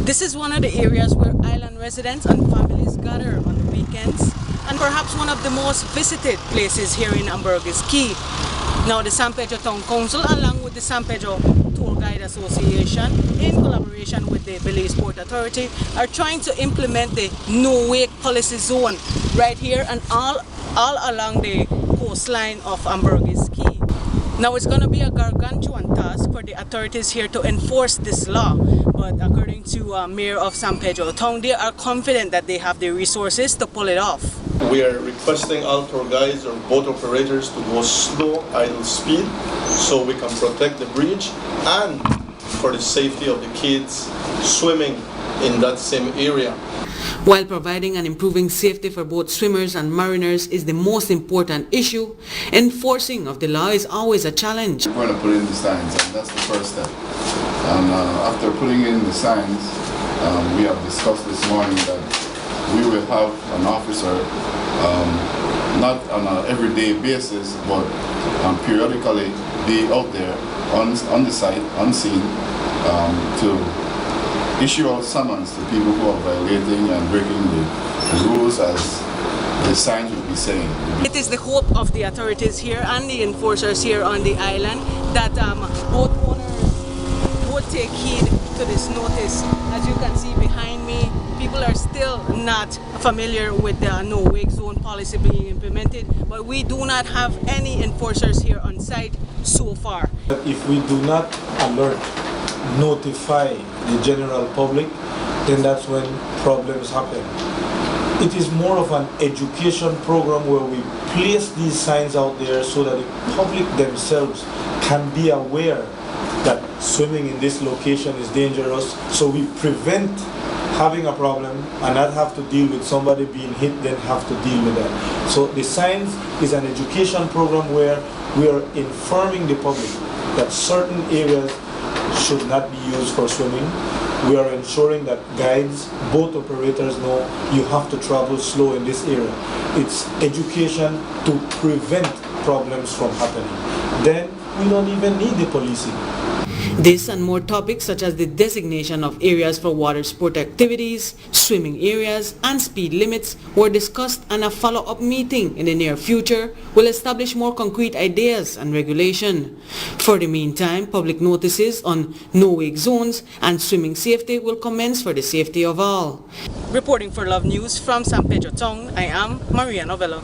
This is one of the areas where island residents and families gather on the weekends, and perhaps one of the most visited places here in Ambergris Caye. Now the San Pedro Town Council, along with the San Pedro Tour Guide Association, in collaboration with the Belze Port Authority, are trying to implement the no-wake policy zone right here and all along the coastline of Ambergris Caye. Now it's going to be a gargantuan task for the authorities here to enforce this law, but according to Mayor of San Pedro Town, they are confident that they have the resources to pull it off. We are requesting all tour guides or boat operators to go slow, idle speed, so we can protect the bridge and for the safety of the kids swimming in that same area. While providing and improving safety for both swimmers and mariners is the most important issue, enforcing of the law is always a challenge. We're going to put in the signs, and that's the first step. And after putting in the signs, we have discussed this morning that we will have an officer, not on an everyday basis, but periodically be out there on the site, unseen, to issue out summons to people who are violating and breaking the rules as the signs will be saying. It is the hope of the authorities here and the enforcers here on the island that boat owners would take heed to this notice. As you can see behind me, people are still not familiar with the no-wake zone policy being implemented, but we do not have any enforcers here on site so far. If we do not alert, notify the general public, then that's when problems happen. It is more of an education program where we place these signs out there so that the public themselves can be aware that swimming in this location is dangerous, so we prevent having a problem and not have to deal with somebody being hit, then have to deal with that. So the signs is an education program where we are informing the public that certain areas should not be used for swimming. We are ensuring that guides, boat operators know you have to travel slow in this area. It's education to prevent problems from happening. Then we don't even need the policing. This and more topics such as the designation of areas for water sport activities, swimming areas and speed limits were discussed, and a follow-up meeting in the near future will establish more concrete ideas and regulation. For the meantime, public notices on no-wake zones and swimming safety will commence for the safety of all. Reporting for Love News from San Pedro Town, I am Maria NOVELO.